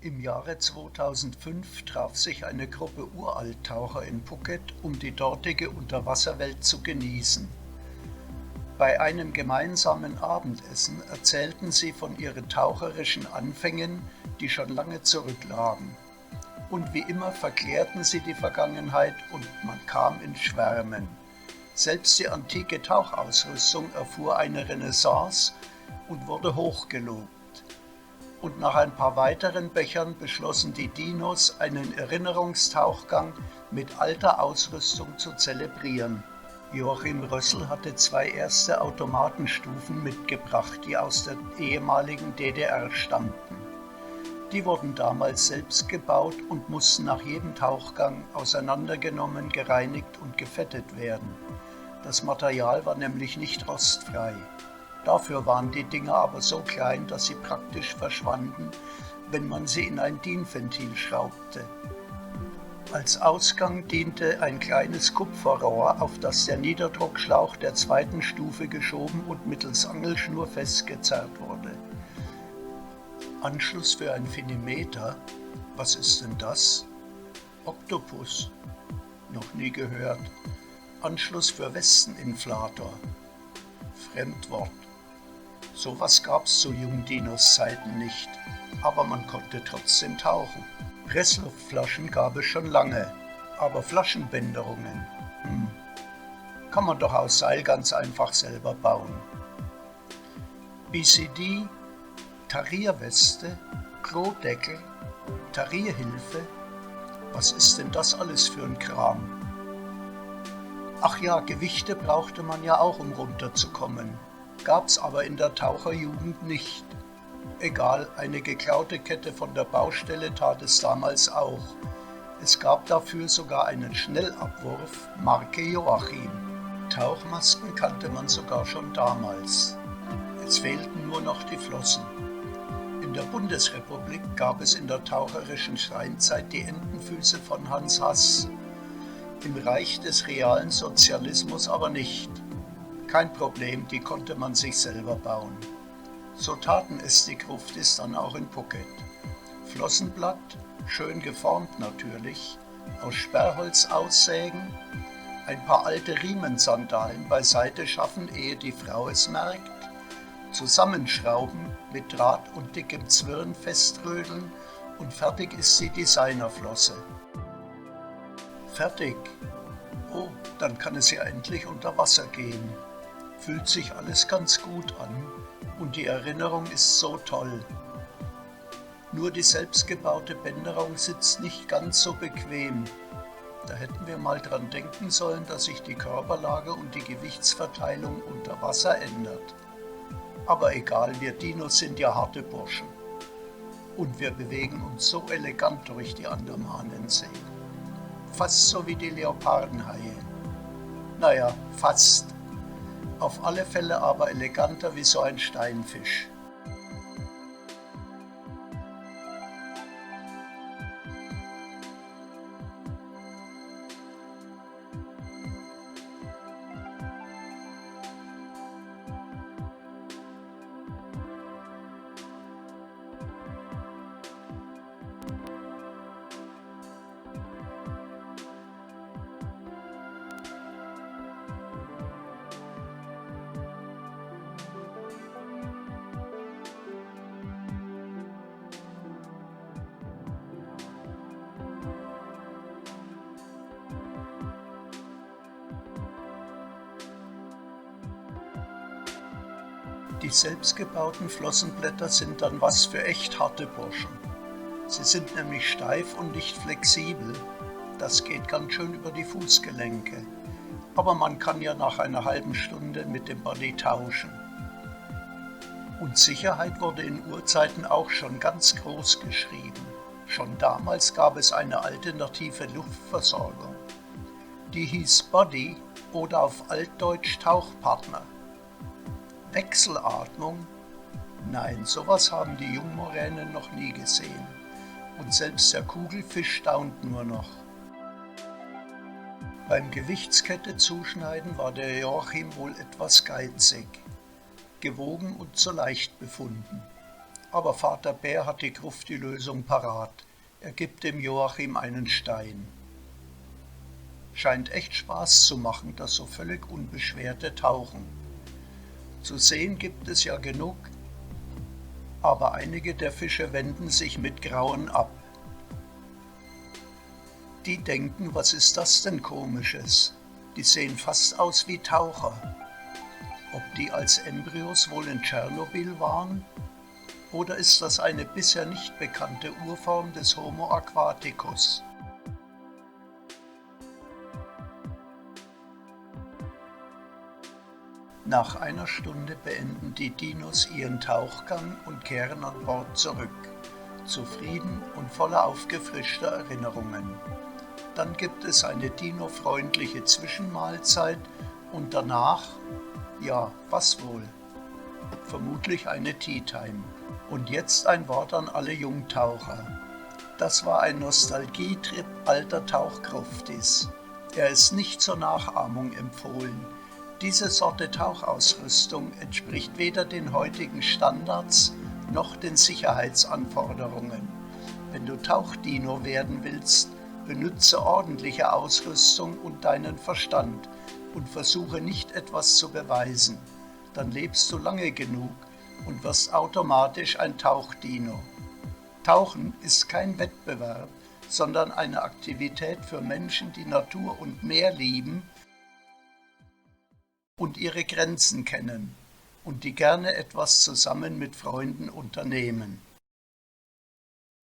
Im Jahre 2005 traf sich eine Gruppe Uralttaucher in Phuket, um die dortige Unterwasserwelt zu genießen. Bei einem gemeinsamen Abendessen erzählten sie von ihren taucherischen Anfängen, die schon lange zurücklagen. Und wie immer verklärten sie die Vergangenheit und man kam ins Schwärmen. Selbst die antike Tauchausrüstung erfuhr eine Renaissance und wurde hochgelobt. Und nach ein paar weiteren Bechern beschlossen die Dinos, einen Erinnerungstauchgang mit alter Ausrüstung zu zelebrieren. Joachim Rössel hatte zwei erste Automatenstufen mitgebracht, die aus der ehemaligen DDR stammten. Die wurden damals selbst gebaut und mussten nach jedem Tauchgang auseinandergenommen, gereinigt und gefettet werden. Das Material war nämlich nicht rostfrei. Dafür waren die Dinger aber so klein, dass sie praktisch verschwanden, wenn man sie in ein DIN-Ventil schraubte. Als Ausgang diente ein kleines Kupferrohr, auf das der Niederdruckschlauch der zweiten Stufe geschoben und mittels Angelschnur festgezerrt wurde. Anschluss für ein Finimeter? Was ist denn das? Oktopus? Noch nie gehört. Anschluss für Westeninflator? Fremdwort. Sowas gab's zu Jungdinos Zeiten nicht, aber man konnte trotzdem tauchen. Pressluftflaschen gab es schon lange, aber Flaschenbänderungen, kann man doch aus Seil ganz einfach selber bauen. BCD, Tarierweste, Klodeckel, Tarierhilfe, was ist denn das alles für ein Kram? Ach ja, Gewichte brauchte man ja auch, um runterzukommen. Gab's aber in der Taucherjugend nicht. Egal, eine geklaute Kette von der Baustelle tat es damals auch. Es gab dafür sogar einen Schnellabwurf, Marke Joachim. Tauchmasken kannte man sogar schon damals. Es fehlten nur noch die Flossen. In der Bundesrepublik gab es in der taucherischen Steinzeit die Entenfüße von Hans Hass. Im Reich des realen Sozialismus aber nicht. Kein Problem, die konnte man sich selber bauen. So taten es die Gruftis dann auch in Phuket. Flossenblatt, schön geformt natürlich, aus Sperrholz aussägen, ein paar alte Riemensandalen beiseite schaffen, ehe die Frau es merkt, zusammenschrauben, mit Draht und dickem Zwirn feströdeln und fertig ist die Designerflosse. Fertig. Oh, dann kann es ja endlich unter Wasser gehen. Fühlt sich alles ganz gut an und die Erinnerung ist so toll. Nur die selbstgebaute Bänderung sitzt nicht ganz so bequem. Da hätten wir mal dran denken sollen, dass sich die Körperlage und die Gewichtsverteilung unter Wasser ändert. Aber egal, wir Dinos sind ja harte Burschen. Und wir bewegen uns so elegant durch die Andamanensee. Fast so wie die Leopardenhaie. Naja, fast. Auf alle Fälle aber eleganter wie so ein Steinfisch. Die selbstgebauten Flossenblätter sind dann was für echt harte Burschen. Sie sind nämlich steif und nicht flexibel. Das geht ganz schön über die Fußgelenke. Aber man kann ja nach einer halben Stunde mit dem Body tauschen. Und Sicherheit wurde in Urzeiten auch schon ganz groß geschrieben. Schon damals gab es eine alternative Luftversorgung. Die hieß Body oder auf Altdeutsch Tauchpartner. Wechselatmung? Nein, sowas haben die Jungmoränen noch nie gesehen. Und selbst der Kugelfisch staunt nur noch. Beim Gewichtskette zuschneiden war der Joachim wohl etwas geizig, gewogen und zu leicht befunden. Aber Vater Bär hat die Gruft die Lösung parat. Er gibt dem Joachim einen Stein. Scheint echt Spaß zu machen, das so völlig unbeschwerte Tauchen. Zu sehen gibt es ja genug, aber einige der Fische wenden sich mit Grauen ab. Die denken, was ist das denn Komisches? Die sehen fast aus wie Taucher. Ob die als Embryos wohl in Tschernobyl waren? Oder ist das eine bisher nicht bekannte Urform des Homo aquaticus? Nach einer Stunde beenden die Dinos ihren Tauchgang und kehren an Bord zurück, zufrieden und voller aufgefrischter Erinnerungen. Dann gibt es eine Dino-freundliche Zwischenmahlzeit und danach, ja, was wohl? Vermutlich eine Tea Time. Und jetzt ein Wort an alle Jungtaucher. Das war ein Nostalgietrip alter Tauchgruftis. Er ist nicht zur Nachahmung empfohlen. Diese Sorte Tauchausrüstung entspricht weder den heutigen Standards noch den Sicherheitsanforderungen. Wenn du Tauchdino werden willst, benütze ordentliche Ausrüstung und deinen Verstand und versuche nicht etwas zu beweisen. Dann lebst du lange genug und wirst automatisch ein Tauchdino. Tauchen ist kein Wettbewerb, sondern eine Aktivität für Menschen, die Natur und Meer lieben und ihre Grenzen kennen und die gerne etwas zusammen mit Freunden unternehmen.